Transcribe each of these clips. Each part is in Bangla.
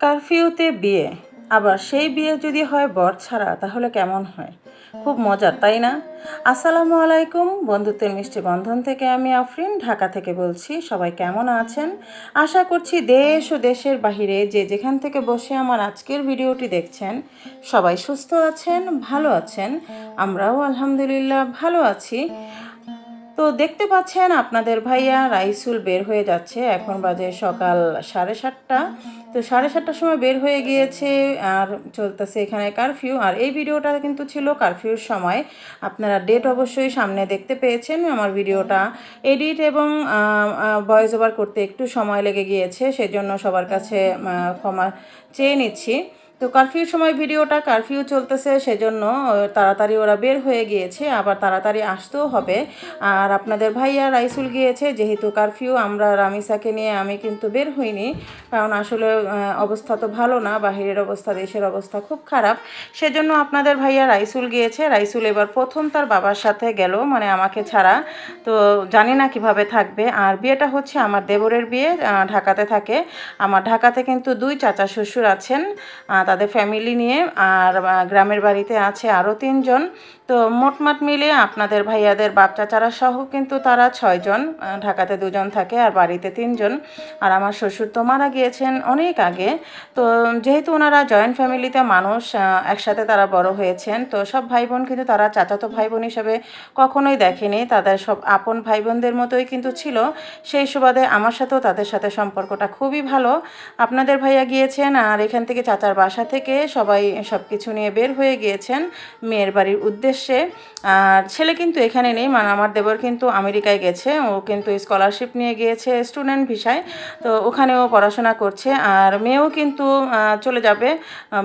কারফিউতে বিয়ে, আবার সেই বিয়ে যদি হয় বর ছাড়া তাহলে কেমন হয়? খুব মজার, তাই না? আসসালামু আলাইকুম, বন্ধুত্বের মিষ্টি বন্ধন থেকে আমি আফরিন ঢাকা থেকে বলছি। সবাই কেমন আছেন? আশা করছি দেশ ও দেশের বাহিরে যে যেখান থেকে বসে আমার আজকের ভিডিওটি দেখছেন সবাই সুস্থ আছেন, ভালো আছেন। আমরাও আলহামদুলিল্লাহ ভালো আছি। তো দেখতে পাচ্ছেন আপনাদের ভাইয়া রাইসুল বের হয়ে যাচ্ছে। এখন বাজে সকাল 7:30। তো 7:30টার সময় বের হয়ে গিয়েছে, আর চলতেছে এখানে কারফিউ। আর এই ভিডিওটা কিন্তু ছিল কারফিউর সময়। আপনারা ডেট অবশ্যই সামনে দেখতে পেয়েছেন। আমার ভিডিওটা এডিট এবং ভয়েস ওভার করতে একটু সময় লেগে গিয়েছে, সেজন্য সবার কাছে ক্ষমা চেয়ে নিচ্ছি। তো কারফিউর সময় ভিডিওটা, কারফিউ চলতেছে সেজন্য তাড়াতাড়ি ওরা বের হয়ে গিয়েছে, আবার তাড়াতাড়ি আসতেও হবে। আর আপনাদের ভাইয়া রাইসুল গিয়েছে, যেহেতু কারফিউ আমরা রামিসাকে নিয়ে আমি কিন্তু বের হইনি, কারণ আসলে অবস্থা তো ভালো না, বাহিরের অবস্থা, দেশের অবস্থা খুব খারাপ। সেজন্য আপনাদের ভাইয়া রাইসুল গিয়েছে। রাইসুল এবার প্রথম তার বাবার সাথে গেল, মানে আমাকে ছাড়া। তো জানি না কিভাবে থাকবে। আর বিয়েটা হচ্ছে আমার দেবরের বিয়ে, ঢাকাতে থাকে। আমার ঢাকাতে কিন্তু 2 চাচা শ্বশুর আছেন তাদের ফ্যামিলি নিয়ে, আর গ্রামের বাড়িতে আছে আরও 3 জন। তো মোটমাট মিলিয়ে আপনাদের ভাইয়াদের বাপ চাচারা সহ কিন্তু তারা 6 জন। ঢাকাতে 2 জন থাকে আর বাড়িতে 3 জন। আর আমার শ্বশুর তো মারা গিয়েছেন অনেক আগে। তো যেহেতু ওনারা জয়েন্ট ফ্যামিলিতে মানুষ, একসাথে তারা বড় হয়েছেন, তো সব ভাই বোন কিন্তু তারা চাচাতো ভাই বোন হিসাবে কখনোই দেখেনি। তাদের সব আপন ভাই বোনদের মতোই কিন্তু ছিল। সেই সুবাদে আমার সাথেও তাদের সাথে সম্পর্কটা খুবই ভালো। আপনাদের ভাইয়া গিয়েছেন, আর এখান থেকে চাচার বাসা থেকে সবাই সব কিছু নিয়ে বের হয়ে গিয়েছেন মেয়ের বাড়ির উদ্দেশ্যে। আর ছেলে কিন্তু এখানে নেই, মানে আমার দেবর কিন্তু আমেরিকায় গেছে। ও কিন্তু স্কলারশিপ নিয়ে গিয়েছে স্টুডেন্ট ভিসায়, তো ওখানেও পড়াশোনা করছে। আর মেয়েও কিন্তু চলে যাবে,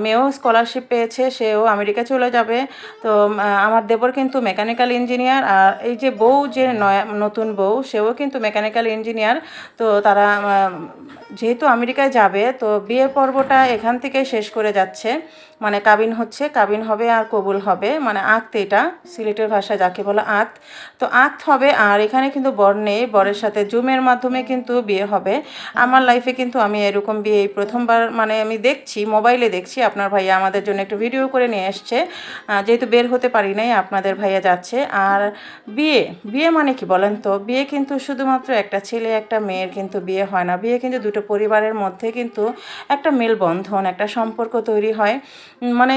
মেয়েও স্কলারশিপ পেয়েছে, সেও আমেরিকা চলে যাবে। তো আমার দেবর কিন্তু মেকানিক্যাল ইঞ্জিনিয়ার, আর এই যে বউ, যে নতুন বউ, সেও কিন্তু মেকানিক্যাল ইঞ্জিনিয়ার। তো তারা যেহেতু আমেরিকায় যাবে, তো বিয়ে পর্বটা এখান থেকে শেষ করে যাচ্ছে। মানে কাবিন হচ্ছে, কাবিন হবে আর কবুল হবে, মানে আক্ত, এটা সিলেটের ভাষায় যাকে বলে আক্ত। তো আক্ত হবে, আর এখানে কিন্তু বর নেই, বরের সাথে জুমের মাধ্যমে কিন্তু বিয়ে হবে। আমার লাইফে কিন্তু আমি এরকম বিয়ে এই প্রথমবার, মানে আমি দেখছি, মোবাইলে দেখছি। আপনার ভাইয়া আমাদের জন্য একটু ভিডিও করে নিয়ে এসছে, যেহেতু বের হতে পারি নাই, আপনাদের ভাইয়া যাচ্ছে। আর বিয়ে, বিয়ে মানে কি বলেন তো? বিয়ে কিন্তু শুধুমাত্র একটা ছেলে একটা মেয়ের কিন্তু বিয়ে হয় না। বিয়ে কিন্তু দুটো পরিবারের মধ্যে কিন্তু একটা মেলবন্ধন, একটা সম্পর্ক তৈরি হয়। মানে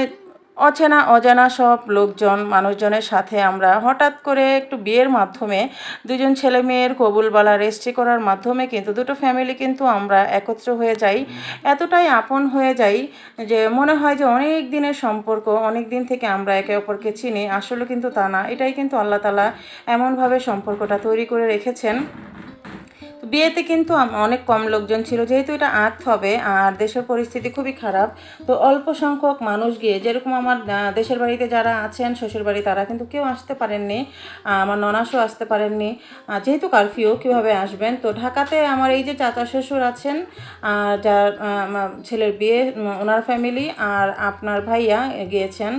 অচেনা অজানা সব লোকজন, মানুষজনের সাথে আমরা হঠাৎ করে একটু বিয়ের মাধ্যমে, 2 জন ছেলে মেয়ের কবুল বলা, রেজিস্ট্রি করার মাধ্যমে কিন্তু দুটো ফ্যামিলি কিন্তু আমরা একত্র হয়ে যাই। এতটাই আপন হয়ে যাই যে মনে হয় যে অনেক দিনের সম্পর্ক, অনেক দিন থেকে আমরা একে অপরকে চিনি। আসলে কিন্তু তা না, এটাই কিন্তু আল্লাহ তাআলা এমনভাবে সম্পর্কটা তৈরি করে রেখেছেন। বিয়েতে কিন্তু অনেক কম লোকজন ছিল, যেহেতু এটা আক্ত হবে আর দেশের পরিস্থিতি খুবই খারাপ। তো অল্প সংখ্যক মানুষ গিয়ে, যেরকম আমার দেশের বাড়িতে যারা আছেন, শ্বশুর বাড়ি, তারা কিন্তু কেউ আসতে পারেননি। আমার ননাসও আসতে পারেননি, যেহেতু কারফিউ, কীভাবে আসবেন? তো ঢাকাতে আমার এই যে চাচা শ্বশুর আছেন, যার ছেলের বিয়ে, ওনার ফ্যামিলি আর আপনার ভাইয়া গিয়েছেন,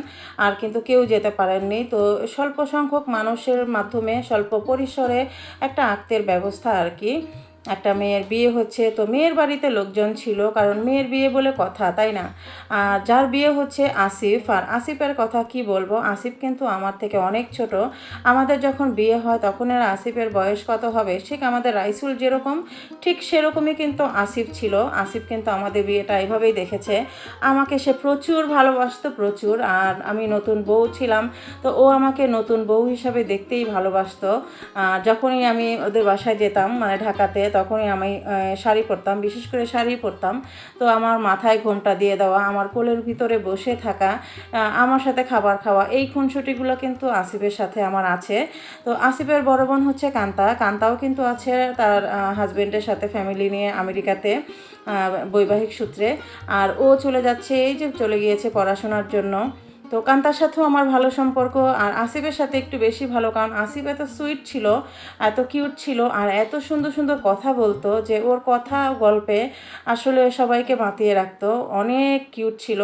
আর কিন্তু কেউ যেতে পারেননি। তো স্বল্প সংখ্যক মানুষের মাধ্যমে, স্বল্প পরিসরে একটা আক্তের ব্যবস্থা আর কি। একটা মেয়ের বিয়ে হচ্ছে, তো মেয়ের বাড়িতে লোকজন ছিল, কারণ মেয়ের বিয়ে বলে কথা, তাই না? আর যার বিয়ে হচ্ছে আসিফ, আর আসিফের কথা কি বলবো, আসিফ কিন্তু আমার থেকে অনেক ছোট। আমাদের যখন বিয়ে হয় তখন এর আসিফের বয়স কত হবে, ঠিক আমাদের রাইসুল যেরকম, ঠিক সেরকমই কিন্তু আসিফ ছিল। আসিফ কিন্তু আমাদের বিয়েটা এইভাবেই দেখেছে। আমাকে সে প্রচুর ভালোবাসতো, প্রচুর। আর আমি নতুন বউ ছিলাম, তো ও আমাকে নতুন বউ হিসাবে দেখতেই ভালোবাসতো। যখনই আমি ওদের বাসায় যেতাম, মানে ঢাকাতে, তখনই আমি শাড়ি পরতাম, বিশেষ করে শাড়ি পরতাম। তো আমার মাথায় ঘোমটা দিয়ে দেওয়া, আমার কোলের ভিতরে বসে থাকা, আমার সাথে খাবার খাওয়া, এই খুনসুটিগুলো কিন্তু আসিফের সাথে আমার আছে। তো আসিফের বড় বোন হচ্ছে কান্তা, কান্তাও কিন্তু আছে তার হাজবেন্ডের সাথে ফ্যামিলি নিয়ে আমেরিকাতে, বৈবাহিক সূত্রে। আর ও চলে যাচ্ছে, এই যে চলে গিয়েছে পড়াশোনার জন্য। তো কান্তার সাথেও আমার ভালো সম্পর্ক, আর আসিফের সাথে একটু বেশি ভালো, কারণ আসিফ এত সুইট ছিল, এত কিউট ছিল, আর এত সুন্দর সুন্দর কথা বলতো যে ওর কথা গল্পে আসলে সবাইকে মাতিয়ে রাখতো। অনেক কিউট ছিল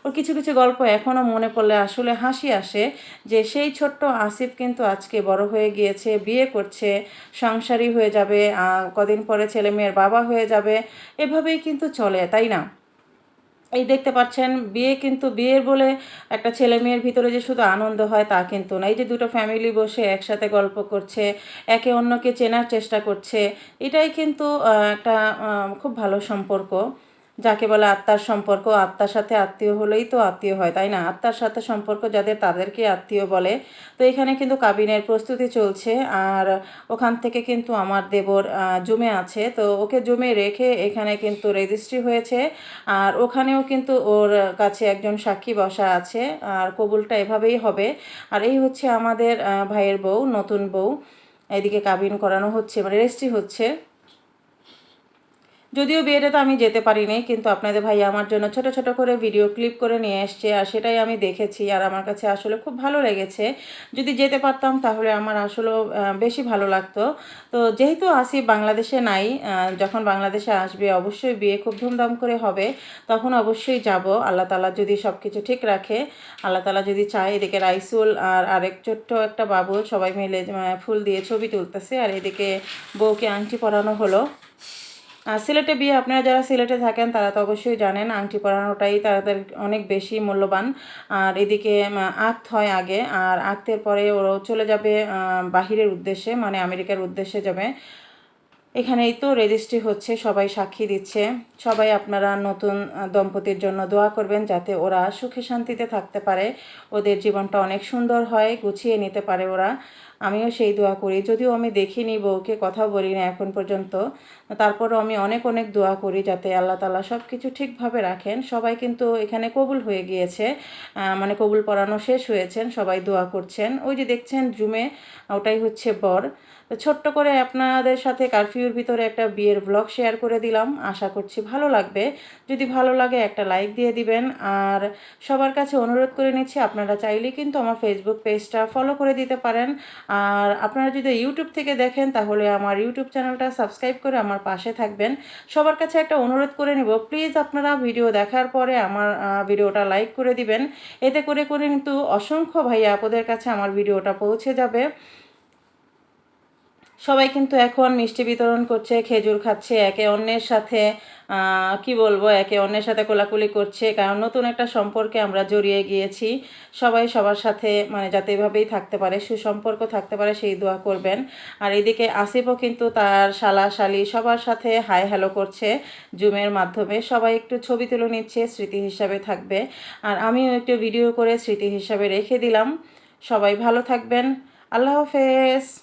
ওর কিছু কিছু গল্প, এখনও মনে পড়লে আসলে হাসি আসে যে সেই ছোট্ট আসিফ কিন্তু আজকে বড় হয়ে গিয়েছে, বিয়ে করছে, সংসারী হয়ে যাবে, কদিন পরে ছেলে মেয়ের বাবা হয়ে যাবে। এভাবেই কিন্তু চলে, তাই না? এই দেখতে পাচ্ছেন বিয়ে কিন্তু বিয়ের বলে একটা ছেলে মেয়ের ভিতরে যে শুধু আনন্দ হয় তা কিন্তু না। এই যে দুটো ফ্যামিলি বসে একসাথে গল্প করছে, একে অন্যকে চেনার চেষ্টা করছে, এটাই কিন্তু একটা খুব ভালো সম্পর্ক, যাকে বলে আত্মার সম্পর্ক। আত্মার সাথে আত্মীয় হলেই তো আত্মীয় হয়, তাই না? আত্মার সাথে সম্পর্ক যাদের তাদেরকে আত্মীয় বলে। তো এখানে কিন্তু কাবিনের প্রস্তুতি চলছে, আর ওখান থেকে কিন্তু আমার দেবর জমে আছে, তো ওকে জমে রেখে এখানে কিন্তু রেজিস্ট্রি হয়েছে। আর ওখানেও কিন্তু ওর কাছে একজন সাক্ষী বসা আছে, আর কবুলটা এভাবেই হবে। আর এই হচ্ছে আমাদের ভাইয়ের বউ, নতুন বউ। এদিকে কাবিন করানো হচ্ছে, মানে রেজিস্ট্রি হচ্ছে। যদিও বিয়েটা তো আমি যেতে পারিনি, কিন্তু আপনাদের ভাই আমার জন্য ছোট ছোট করে ভিডিও ক্লিপ করে নিয়ে এসছে, আর সেটাই আমি দেখেছি, আর আমার কাছে আসলে খুব ভালো লেগেছে। যদি যেতে পারতাম তাহলে আমার আসলেও বেশি ভালো লাগতো। তো যেহেতু আসি বাংলাদেশে নাই, যখন বাংলাদেশে আসবে অবশ্যই বিয়ে খুব ধুমধাম করে হবে, তখন অবশ্যই যাব, আল্লাহ তাআলা যদি সব কিছু ঠিক রাখে। আল্লাহ তাআলা যদি চায়। এদিকে রাইসুল আর আরেক ছোট্ট একটা বাবু সবাই মিলে ফুল দিয়ে ছবি তুলতেছে, আর এদিকে বউকে আংটি পরানো হলো। সিলেটে বিয়ে, আপনারা যারা সিলেটে থাকেন তারা তো অবশ্যই জানেন আংটি পরানোটাই তাদের অনেক বেশি মূল্যবান। আর এদিকে আক্ত হয় আগে, আর আক্তের পরে ওরা চলে যাবে বাহিরের উদ্দেশ্যে, মানে আমেরিকার উদ্দেশ্যে যাবে। এখানেই তো রেজিস্ট্রি হচ্ছে, সবাই সাক্ষী দিচ্ছে। সবাই আপনারা নতুন দম্পতির জন্য দোয়া করবেন, যাতে ওরা সুখে শান্তিতে থাকতে পারে, ওদের জীবনটা অনেক সুন্দর হয়, গুছিয়ে নিতে পারে ওরা। আমিও সেই দোয়া করি, যদিও আমি দেখিনি বউকে, কথা বলি না এখন পর্যন্ত, তারপরও আমি অনেক অনেক দোয়া করি যাতে আল্লাহ তাআলা সব কিছু ঠিকভাবে রাখেন। সবাই কিন্তু এখানে কবুল হয়ে গিয়েছে, মানে কবুল পড়ানো শেষ হয়েছেন, সবাই দোয়া করছেন। ওই যে দেখছেন জুমে, ওটাই হচ্ছে বর। তো ছোট্ট করে আপনাদের সাথে কারফিউর ভিতরে একটা বিয়ের ব্লগ শেয়ার করে দিলাম, আশা করছি ভালো লাগবে। যদি ভালো লাগে একটা লাইক দিয়ে দিবেন, আর সবার কাছে অনুরোধ করে নিচ্ছি আপনারা চাইলে কিন্তু আমার ফেসবুক পেজটা ফলো করে দিতে পারেন। আর আপনারা যদি ইউটিউব থেকে দেখেন তাহলে আমার ইউটিউব চ্যানেলটা সাবস্ক্রাইব করে আমার পাশে থাকবেন। সবার কাছে একটা অনুরোধ করে নেব, প্লিজ আপনারা ভিডিও দেখার পরে আমার ভিডিওটা লাইক করে দিবেন। এতে করে কিন্তু অসংখ্য ভাইয়া আপুদের কাছে আমার ভিডিওটা পৌঁছে যাবে। সবাই কিন্তু এখন মিষ্টি বিতরণ করছে, খেজুর খাচ্ছে, একে অন্যের সাথে কি বলবো, একে অন্যের সাথে কোলাকুলি করছে, কারণ নতুন একটা সম্পর্কে আমরা জড়িয়ে গিয়েছি। সবাই সবার সাথে মানে যাতে এভাবেই থাকতে পারে, সুসম্পর্ক থাকতে পারে, সেই দোয়া করবেন। আর এদিকে আসিফও কিন্তু তার শালা শালি সবার সাথে হাই হ্যালো করছে জুমের মাধ্যমে। সবাই একটু ছবি তুলে নিচ্ছে, স্মৃতি হিসাবে থাকবে। আর আমিও একটু ভিডিও করে স্মৃতি হিসাবে রেখে দিলাম। সবাই ভালো থাকবেন। আল্লাহ হাফেজ।